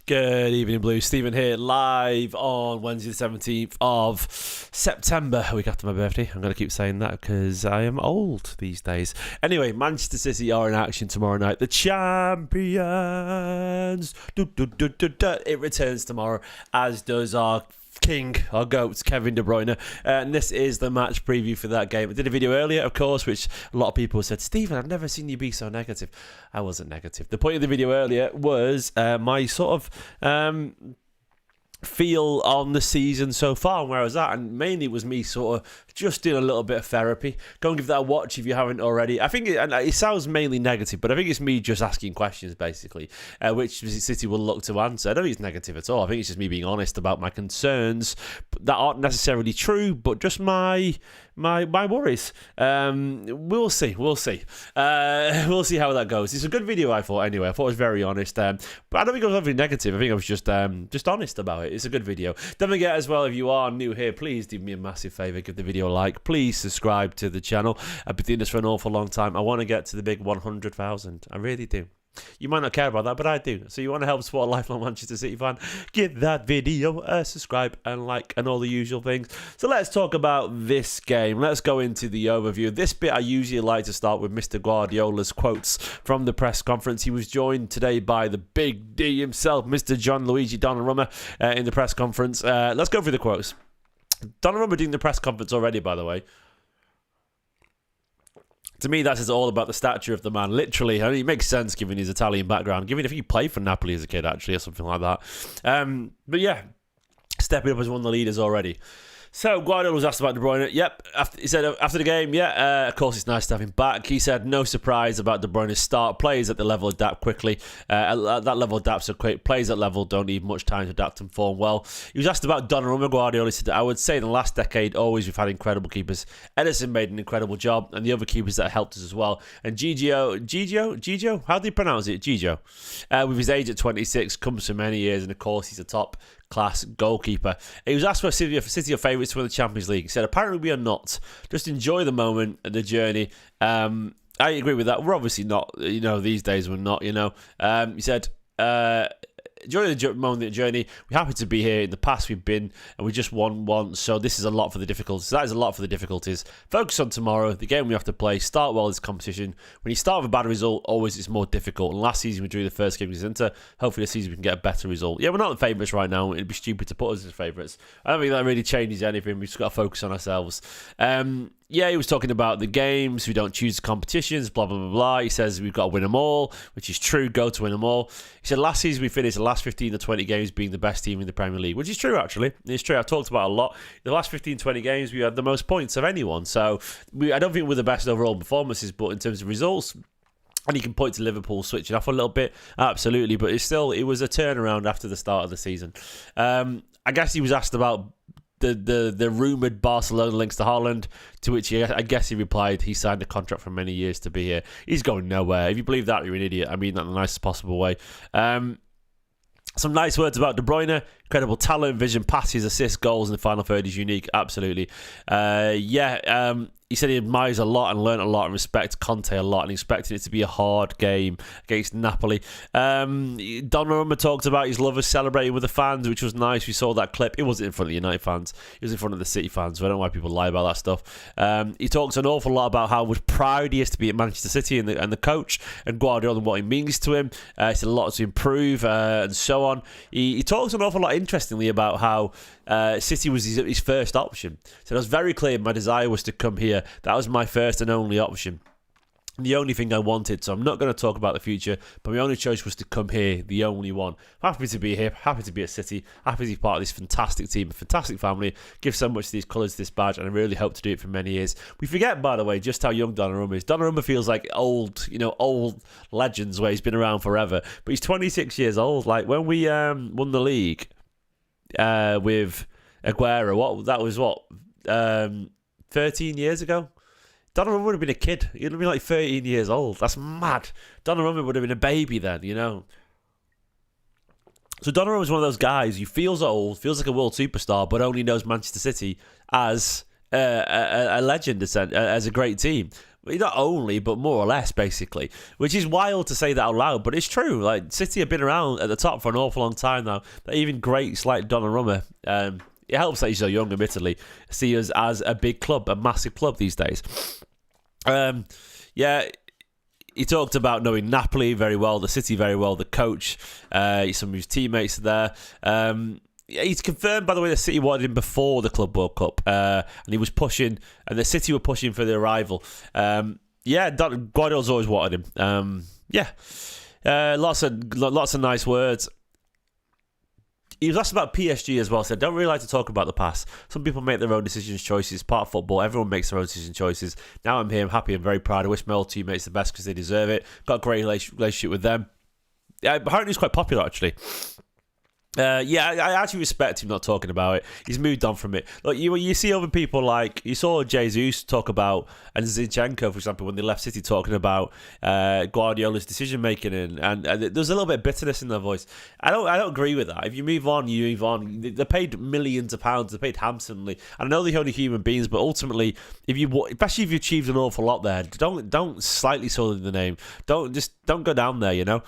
Good evening, Blues. Stephen here, live on Wednesday the 17th of September, a week after my birthday. I'm going to keep saying that because I am old these days. Anyway, Manchester City are in action tomorrow night. The champions! It returns tomorrow, as does our king, our goats, Kevin De Bruyne. And this is the match preview for that game. I did a video earlier, of course, which a lot of people said, Stephen, I've never seen you be so negative. I wasn't negative. The point of the video earlier was my sort of feel on the season so far and where I was at, and mainly it was me sort of just doing a little bit of therapy. Go and give that a watch if you haven't already. I think it sounds mainly negative, but I think it's me just asking questions basically, which City will look to answer. I don't think it's negative at all. I think it's just me being honest about my concerns that aren't necessarily true, but just my worries. We'll see. We'll see how that goes. It's a good video, I thought. Anyway, I thought it was very honest. But I don't think it was anything negative. I think I was just honest about it. It's a good video. Don't forget as well, if you are new here, please do me a massive favour. Give the video a like. Please subscribe to the channel. I've been doing this for an awful long time. I want to get to the big 100,000. I really do. You might not care about that, but I do. So you want to help support a lifelong Manchester City fan? Give that video a subscribe and like and all the usual things. So let's talk about this game. Let's go into the overview. This bit I usually like to start with Mr. Guardiola's quotes from the press conference. He was joined today by the Big D himself, Mr. Gianluigi Donnarumma, in the press conference. Let's go through the quotes. Donnarumma doing the press conference already, by the way. To me, that says all about the stature of the man. Literally, I mean, it makes sense given his Italian background, given if he played for Napoli as a kid, actually, or something like that. But yeah, stepping up as one of the leaders already. So, Guardiola was asked about De Bruyne. Yep, he said after the game, of course it's nice to have him back. He said no surprise about De Bruyne's start. Players at the level adapt quickly. At that level adapt so quick. Players at level don't need much time to adapt and form well. He was asked about Donnarumma. Guardiola said, I would say in the last decade, always we've had incredible keepers. Ederson made an incredible job, and the other keepers that helped us as well. And Gigio, how do you pronounce it? Gigio, with his age at 26, comes from many years, and of course he's a top class goalkeeper. He was asked for City are favourites to win the Champions League. He said, apparently we are not. Just enjoy the moment and the journey. I agree with that. We're obviously not, these days we're not, He said, enjoy the moment, the journey. We're happy to be here. In the past, we've been, and we just won once. So this is a lot for the difficulties. That is a lot for the difficulties. Focus on tomorrow, the game we have to play. Start well this competition. When you start with a bad result, always it's more difficult. And last season we drew the first game against Inter. Hopefully this season we can get a better result. Yeah, we're not the favourites right now. It'd be stupid to put us as favourites. I don't think that really changes anything. We've just got to focus on ourselves. Yeah, he was talking about the games. We don't choose competitions, blah, blah, blah, blah. He says we've got to win them all, which is true. Go to win them all. He said last season we finished the last 15 or 20 games being the best team in the Premier League, which is true, actually. It's true. I've talked about it a lot. The last 15, 20 games, we had the most points of anyone. So I don't think we're the best overall performances, but in terms of results, and you can point to Liverpool switching off a little bit, absolutely. But it was a turnaround after the start of the season. I guess he was asked about the rumoured Barcelona links to Haaland, to which I guess he replied he signed a contract for many years to be here. He's going nowhere. If you believe that, you're an idiot. I mean that in the nicest possible way. Some nice words about De Bruyne. Incredible talent, vision, passes, assists, goals in the final third is unique. Absolutely. He said he admires a lot and learnt a lot and respects Conte a lot and expected it to be a hard game against Napoli. Donnarumma talked about his love of celebrating with the fans, which was nice. We saw that clip. It wasn't in front of the United fans. It was in front of the City fans, so I don't know why people lie about that stuff. He talks an awful lot about how much proud he is to be at Manchester City and the coach and Guardiola and what it means to him. He said a lot to improve and so on. He talks an awful lot, interestingly, about how City was his first option. So it was very clear my desire was to come here. That was my first and only option. The only thing I wanted. So I'm not going to talk about the future, but my only choice was to come here, the only one. I'm happy to be here, happy to be at City, happy to be part of this fantastic team, a fantastic family, give so much to these colours, this badge, and I really hope to do it for many years. We forget, by the way, just how young Donnarumma is. Donnarumma feels like old legends where he's been around forever, but he's 26 years old. Like when we won the league with Aguero, 13 years ago? Donnarumma would have been a kid. He'd have been like 13 years old. That's mad. Donnarumma would have been a baby then, So Donnarumma was one of those guys who feels old, feels like a world superstar, but only knows Manchester City as a legend, as a great team. not only, but more or less, basically. Which is wild to say that out loud, but it's true. Like, City have been around at the top for an awful long time now. Even greats like Donnarumma, it helps that he's so young, admittedly, see us as a big club, a massive club these days. Yeah, he talked about knowing Napoli very well, the City very well, the coach, some of his teammates are there. He's confirmed, by the way, that City wanted him before the Club World Cup, and he was pushing, and the City were pushing for the arrival. Guardiola's always wanted him. Lots of nice words. He was asked about PSG as well. Said, don't really like to talk about the past. Some people make their own decisions, choices. Part of football, everyone makes their own decision choices. Now I'm here, I'm happy, I'm very proud. I wish my old teammates the best because they deserve it. Got a great relationship with them. Yeah, apparently he's quite popular, actually. I actually respect him not talking about it. He's moved on from it. Look, you see other people like, you saw Jesus talk about, and Zinchenko, for example, when they left City, talking about Guardiola's decision making, and there's a little bit of bitterness in their voice. I don't agree with that. If you move on, you move on. They're paid millions of pounds. They're paid handsomely. I know they're only human beings, but ultimately, especially if you achieved an awful lot there, don't slightly sully the name. Don't go down there. You know,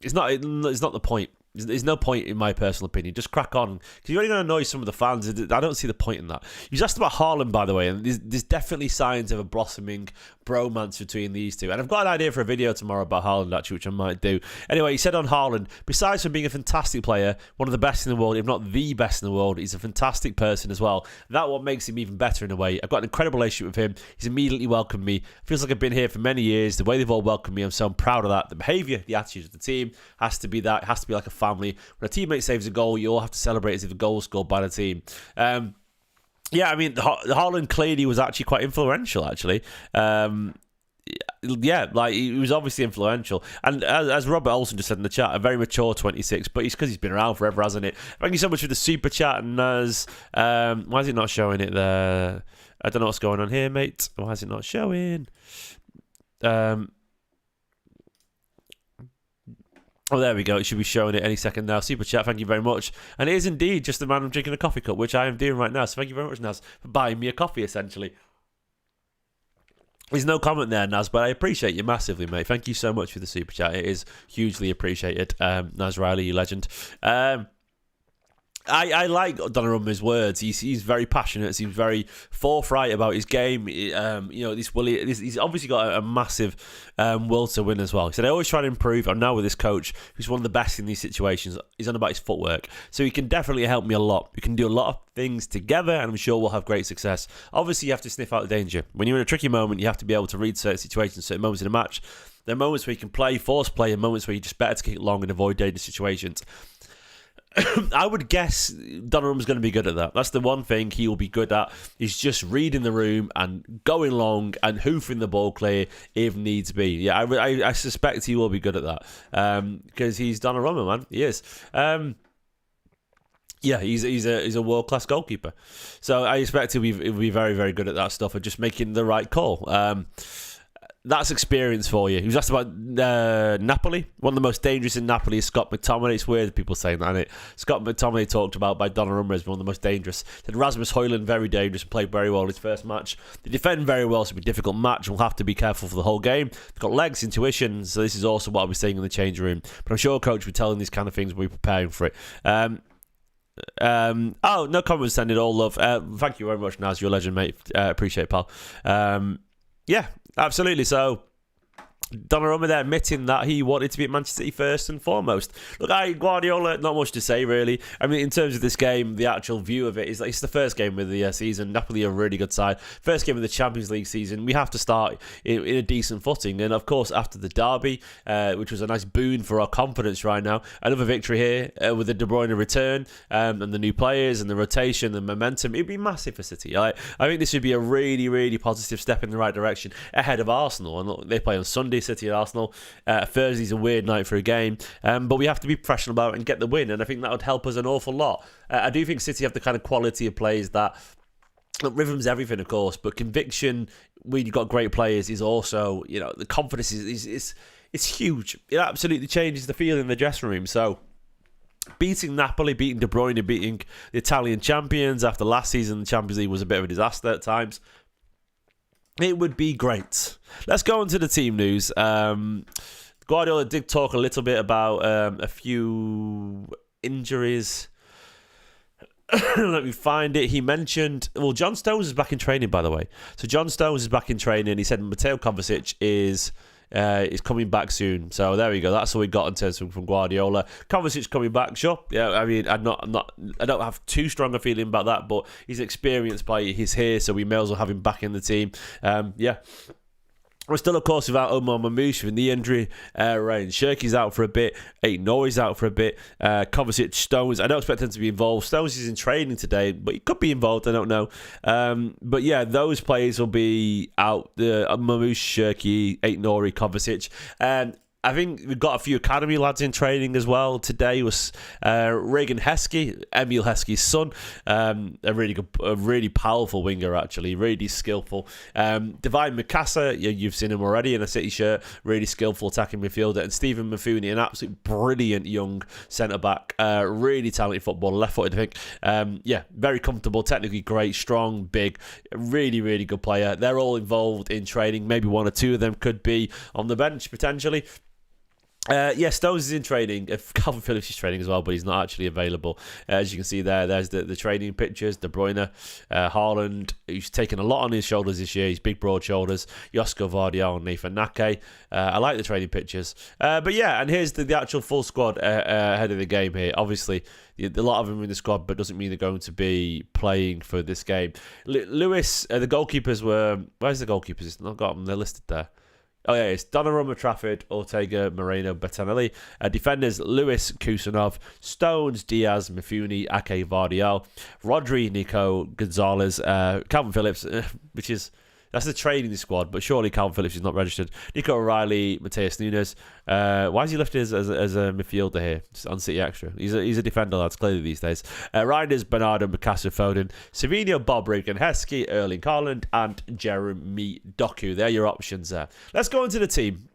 it's not the point. There's no point, in my personal opinion. Just crack on. Because you're only going to annoy some of the fans. I don't see the point in that. You asked about Haaland, by the way, and there's definitely signs of a blossoming bromance between these two. And I've got an idea for a video tomorrow about Haaland, actually, which I might do. Anyway, he said on Haaland, besides from being a fantastic player, one of the best in the world, if not the best in the world, he's a fantastic person as well. That's what makes him even better in a way. I've got an incredible relationship with him. He's immediately welcomed me. Feels like I've been here for many years. The way they've all welcomed me, I'm so proud of that. The behaviour, the attitude of the team has to be that. It has to be like a family. When a teammate saves a goal, you all have to celebrate as if the goal was scored by the team. Haaland clearly was actually quite influential, actually. He was obviously influential. And as Robert Olsen just said in the chat, a very mature 26, but it's because he's been around forever, hasn't it? Thank you so much for the super chat, Naz. Why is it not showing it there? I don't know what's going on here, mate. Why is it not showing? Oh, there we go. It should be showing it any second now. Super chat, thank you very much. And it is indeed just the man I'm drinking a coffee cup, which I am doing right now. So thank you very much, Naz, for buying me a coffee, essentially. There's no comment there, Naz, but I appreciate you massively, mate. Thank you so much for the super chat. It is hugely appreciated. Naz Riley, you legend. I like Donnarumma's words. He's very passionate. Seems very forthright about his game. He's obviously got a massive will to win as well. He said, I always try to improve. I'm now with this coach who's one of the best in these situations. He's on about his footwork. So he can definitely help me a lot. We can do a lot of things together, and I'm sure we'll have great success. Obviously, you have to sniff out the danger. When you're in a tricky moment, you have to be able to read certain situations, certain moments in a match. There are moments where you can play, force play, and moments where you're just better to kick it long and avoid dangerous situations. I would guess Donnarumma's going to be good at that. That's the one thing he will be good at, is just reading the room and going long and hoofing the ball clear if needs be. Yeah, I suspect he will be good at that because he's Donnarumma, man. He is. He's a world-class goalkeeper. So I expect he'll be very, very good at that stuff and just making the right call. That's experience for you. He was asked about Napoli. One of the most dangerous in Napoli is Scott McTominay. It's weird people saying that, isn't it? Scott McTominay talked about by Donnarumma as one of the most dangerous. Said Rasmus Højlund, very dangerous, played very well in his first match. They defend very well, so it'll be a difficult match. We'll have to be careful for the whole game. They've got legs, intuition, so this is also what I'll be saying in the change room. But I'm sure coach will be telling these kind of things when we're preparing for it. No comments sending all love. Thank you very much, Naz. You're a legend, mate. Appreciate it, pal. Absolutely. So Donnarumma there admitting that he wanted to be at Manchester City first and foremost. Look, Guardiola, not much to say really. I mean, in terms of this game, the actual view of it is like it's the first game of the season. Napoli are a really good side. First game of the Champions League season. We have to start in a decent footing. And of course, after the derby, which was a nice boon for our confidence right now, another victory here with the De Bruyne return and the new players and the rotation and momentum. It'd be massive for City. I think this would be a really, really positive step in the right direction ahead of Arsenal. And look, they play on Sunday, City and Arsenal. Thursday's a weird night for a game, but we have to be professional about it and get the win, and I think that would help us an awful lot. I do think City have the kind of quality of players that, look, rhythm's everything, of course, but conviction when you've got great players is also, the confidence is huge. It absolutely changes the feeling in the dressing room. So beating Napoli, beating De Bruyne, beating the Italian champions after last season, the Champions League was a bit of a disaster at times. It would be great. Let's go on to the team news. Guardiola did talk a little bit about a few injuries. Let me find it. He mentioned, John Stones is back in training, by the way. So John Stones is back in training. He said Mateo Kovacic is coming back soon. So there we go. That's all we got in terms from Guardiola. Kovacic coming back, sure. Yeah, I mean, I don't have too strong a feeling about that, but he's experienced by he's here, so we may as well have him back in the team. Yeah. We're still, of course, without Omar Mamouche with the injury range. Shirky's out for a bit. Aït-Nouri's out for a bit. Kovacic, Stones. I don't expect him to be involved. Stones is in training today, but he could be involved. I don't know. But yeah, those players will be out. Mamouche, Shirky, Aït-Nouri, Kovacic. I think we've got a few academy lads in training as well. Today was Regan Heskey, Emil Heskey's son, a really powerful winger actually, really skillful. Divine Mikasa, you've seen him already in a City shirt, really skillful attacking midfielder, and Stephen Mafuni, an absolute brilliant young centre back, really talented footballer, left-footed I think. Yeah, very comfortable, technically great, strong, big, really good player. They're all involved in training. Maybe one or two of them could be on the bench potentially. Yeah, Stones is in training. Calvin Phillips is training as well, but he's not actually available. As you can see there's the training pictures. De Bruyne, Haaland, who's taken a lot on his shoulders this year. He's big, broad shoulders. Josko Vardiol and Nathan Nake. I like the training pictures. But yeah, and here's the actual full squad ahead of the game here. Obviously, a lot of them are in the squad, but doesn't mean they're going to be playing for this game. Lewis, the goalkeepers were... Where's the goalkeepers? It's not got them. They're listed there. Oh, yeah, it's Donnarumma, Trafford, Ortega, Moreno, Bettinelli. Defenders, Lewis, Kusanov, Stones, Diaz, Mifuni, Ake, Vardiol, Rodri, Nico, Gonzalez, Calvin Phillips, which is... That's the training squad, but surely Calvin Phillips is not registered. Nico O'Reilly, Mateus Nunes. Why is he listed as a midfielder here? Just on City Extra. He's a defender, lads, clearly these days. Reinders, Bernardo, Mikasa, Foden, Savinho, Bob, Regan, Heskey, Erling Haaland, and Jeremy Doku. They're your options there. Let's go into the team.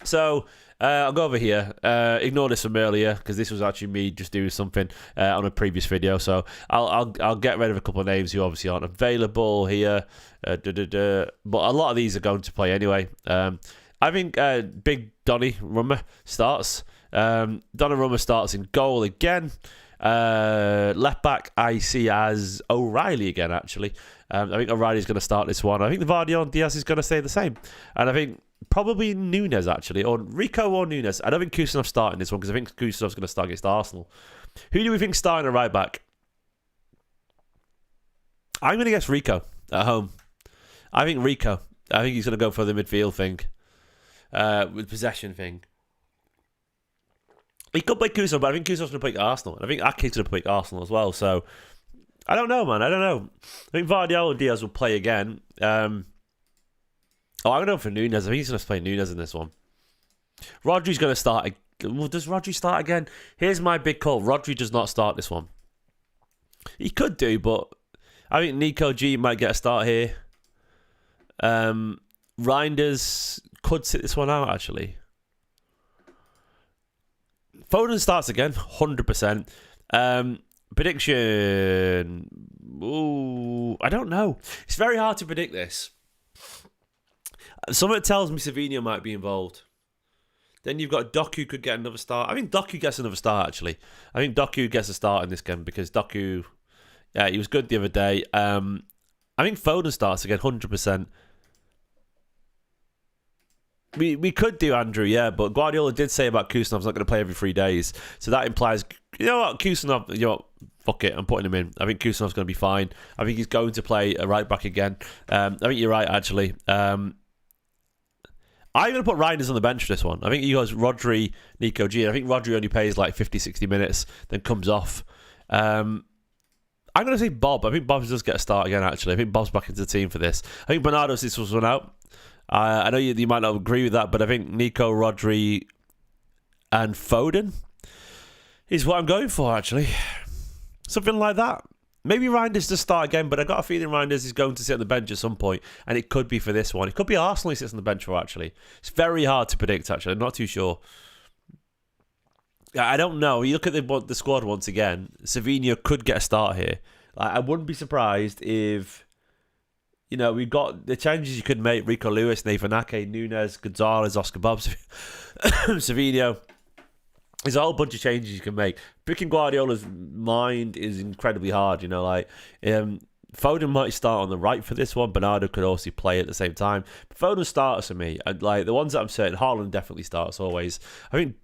So... I'll go over here. Ignore this from earlier because this was actually me just doing something on a previous video. So I'll get rid of a couple of names who obviously aren't available here. But a lot of these are going to play anyway. I think Big Donny Rummer starts. Donnarumma starts in goal again. Left back I see as O'Reilly again actually. I think O'Reilly's going to start this one. I think the Vardiol and Diaz is going to stay the same. And I think probably Nunes actually, or Rico or Nunes. I don't think Kusanov's starting this one because I think Kusanov's going to start against Arsenal. Who do we think starting at right back? I'm going to guess Rico at home. I think Rico. I think he's going to go for the midfield thing, with possession thing. He could play Kusanov, but I think Kusanov's going to play Arsenal. And I think Ake's going to play Arsenal as well. So I don't know, man. I don't know. I think Vardiol and Diaz will play again. I'm going to go for Nunes. I think he's going to play Nunes in this one. Rodri's going to start. Well, does Rodri start again? Here's my big call. Rodri does not start this one. He could do, but I think Nico G might get a start here. Reinders could sit this one out, actually. Foden starts again, 100%. Prediction. Ooh, I don't know. It's very hard to predict this. Something tells me Savinho might be involved. Then you've got Doku could get another start. I think Doku gets another start, actually. I think Doku gets a start in this game because Doku, yeah, he was good the other day. I think Foden starts again, 100%. We could do Andrew, yeah, but Guardiola did say about Kusanov's not going to play every 3 days. So that implies, you know what, Kusanov, you know what, fuck it, I'm putting him in. I think Kusanov's going to be fine. I think he's going to play a right back again. I think you're right, actually. I'm going to put Reinders on the bench for this one. I think he goes Rodri, Nico G. I think Rodri only plays like 50, 60 minutes, then comes off. I'm going to say Bob. I think Bob does get a start again, actually. I think Bob's back into the team for this. I think Bernardo sits this one out. I know you might not agree with that, but I think Nico, Rodri, and Foden is what I'm going for, actually. Something like that. Maybe Reinders does start again, but I got a feeling Reinders is going to sit on the bench at some point, and it could be for this one. It could be Arsenal he sits on the bench for, actually. It's very hard to predict, actually. I'm not too sure. I don't know. You look at the squad once again. Savinho could get a start here. I wouldn't be surprised if... we've got the changes you could make: Rico Lewis, Nathan Ake, Nunes, Gonzalez, Oscar Bob, Savinho. There's a whole bunch of changes you can make. Picking Guardiola's mind is incredibly hard. Foden might start on the right for this one. Bernardo could also play at the same time. But Foden starts for me. And the ones that I'm saying, Haaland definitely starts always. I think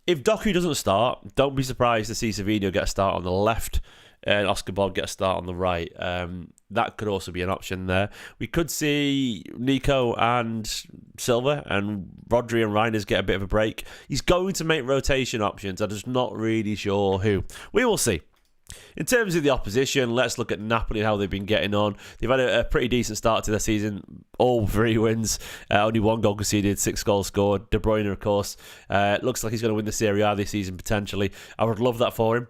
if Doku doesn't start, don't be surprised to see Savinho get a start on the left and Oscar Bob get a start on the right. That could also be an option there. We could see Nico and Silva and Rodri and Reinders get a bit of a break. He's going to make rotation options. I'm just not really sure who. We will see. In terms of the opposition, let's look at Napoli and how they've been getting on. They've had a pretty decent start to their season. All 3 wins. Only 1 goal conceded, 6 goals scored. De Bruyne, of course, looks like he's going to win the Serie A this season, potentially. I would love that for him.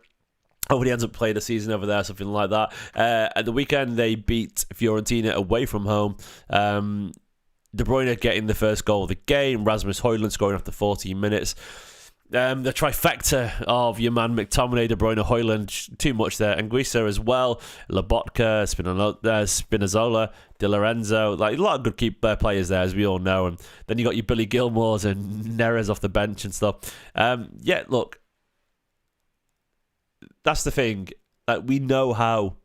Hopefully he ends up playing a season over there, something like that. At the weekend, they beat Fiorentina away from home. De Bruyne getting the first goal of the game. Rasmus Højlund scoring after 14 minutes. The trifecta of your man McTominay, De Bruyne, Højlund, too much there. Anguissa as well. Lobotka, Spinazzola, Di Lorenzo. A lot of good players there, as we all know. And then you got your Billy Gilmores and Neres off the bench and stuff. Look. That's the thing. We know how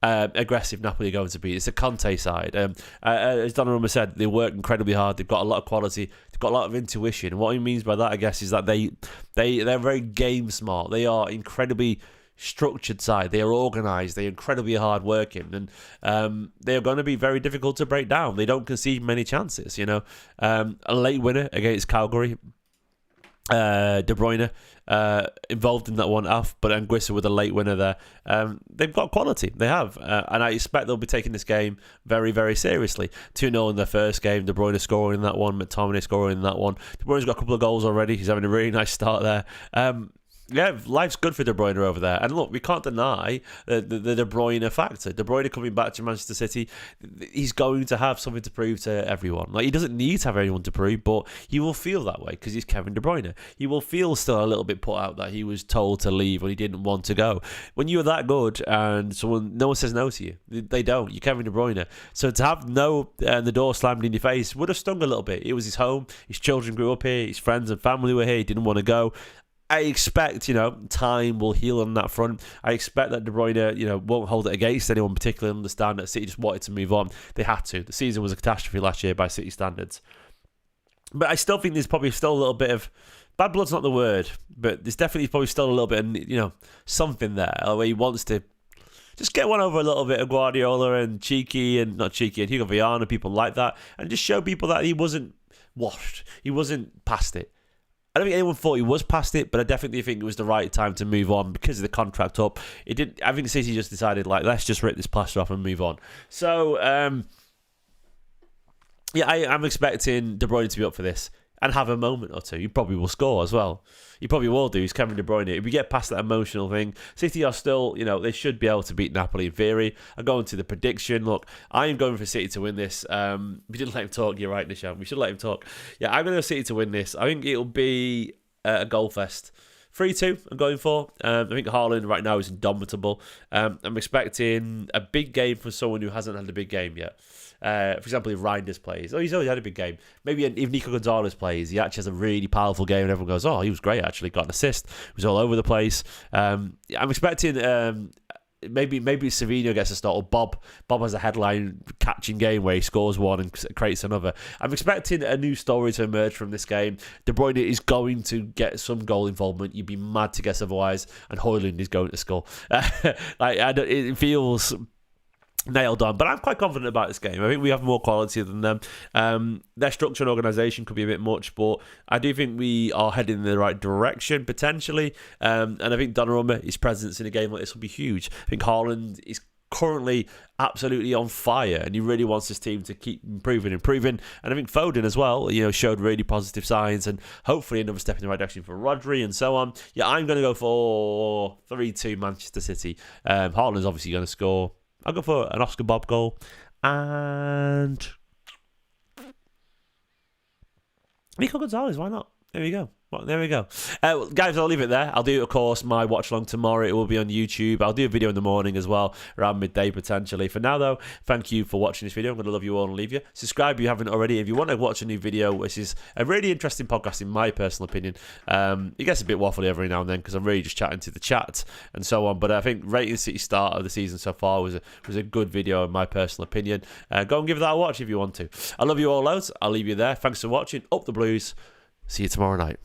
aggressive Napoli are going to be. It's a Conte side. As Donnarumma said, they work incredibly hard. They've got a lot of quality. They've got a lot of intuition. And what he means by that, I guess, is that they're very game smart. They are incredibly structured side. They are organised. They're incredibly hard working, and they are going to be very difficult to break down. They don't concede many chances. A late winner against Calgary. De Bruyne involved in that one off, but Anguissa with a late winner there. They've got quality. They have. And I expect they'll be taking this game very, very seriously. 2-0 in their first game. De Bruyne scoring in that one. McTominay scoring in that one. De Bruyne's got a couple of goals already. He's having a really nice start there. Life's good for De Bruyne over there. And look, we can't deny the De Bruyne factor. De Bruyne coming back to Manchester City, he's going to have something to prove to everyone. He doesn't need to have anyone to prove, but he will feel that way because he's Kevin De Bruyne. He will feel still a little bit put out that he was told to leave when he didn't want to go. When you're that good and no one says no to you, they don't. You're Kevin De Bruyne. So to have the door slammed in your face would have stung a little bit. It was his home. His children grew up here. His friends and family were here. He didn't want to go. I expect, time will heal on that front. I expect that De Bruyne, won't hold it against anyone, particularly understand that City just wanted to move on. They had to. The season was a catastrophe last year by City standards. But I still think there's probably still a little bit of... Bad blood's not the word, but there's definitely probably still a little bit of, something there where he wants to just get one over a little bit of Guardiola and not Cheeky and Hugo Viana, people like that, and just show people that he wasn't washed. He wasn't past it. I don't think anyone thought he was past it, but I definitely think it was the right time to move on because of the contract up. I think City just decided, let's just rip this plaster off and move on. So, I'm expecting De Bruyne to be up for this and have a moment or two. He probably will score as well. He probably will do. He's Kevin De Bruyne. If we get past that emotional thing, City are still, they should be able to beat Napoli in theory. I'm going to the prediction. Look, I am going for City to win this. We didn't let him talk. You're right, Nishan. We should let him talk. Yeah, I'm going to go City to win this. I think it'll be a goal fest. 3-2 I'm going for. I think Haaland right now is indomitable. I'm expecting a big game from someone who hasn't had a big game yet. For example, if Reinders plays, he's always had a big game. Maybe if Nico Gonzalez plays, he actually has a really powerful game and everyone goes, he was great actually, got an assist, he was all over the place. I'm expecting maybe Savinho gets a start, or Bob has a headline catching game where he scores one and creates another. I'm expecting a new story to emerge from this game. De Bruyne is going to get some goal involvement. You'd be mad to guess otherwise, and Højlund is going to score. It feels nailed on, but I'm quite confident about this game. I think we have more quality than them. Their structure and organisation could be a bit much, but I do think we are heading in the right direction potentially. And I think Donnarumma, his presence in a game like this will be huge. I think Haaland is currently absolutely on fire, and he really wants his team to keep improving. And I think Foden as well, showed really positive signs, and hopefully another step in the right direction for Rodri and so on. Yeah, I'm going to go for 3-2 Manchester City. Haaland's obviously going to score. I'll go for an Oscar Bob goal and Nico Gonzalez. Why not? There we go. Well, there we go. Guys, I'll leave it there. I'll do, of course, my watch along tomorrow. It will be on YouTube. I'll do a video in the morning as well, around midday potentially. For now, though, thank you for watching this video. I'm going to love you all and leave you. Subscribe if you haven't already. If you want to watch a new video, which is a really interesting podcast in my personal opinion. It gets a bit waffly every now and then because I'm really just chatting to the chat and so on. But I think rating City start of the season so far was a good video in my personal opinion. Go and give that a watch if you want to. I love you all loads. I'll leave you there. Thanks for watching. Up the Blues. See you tomorrow night.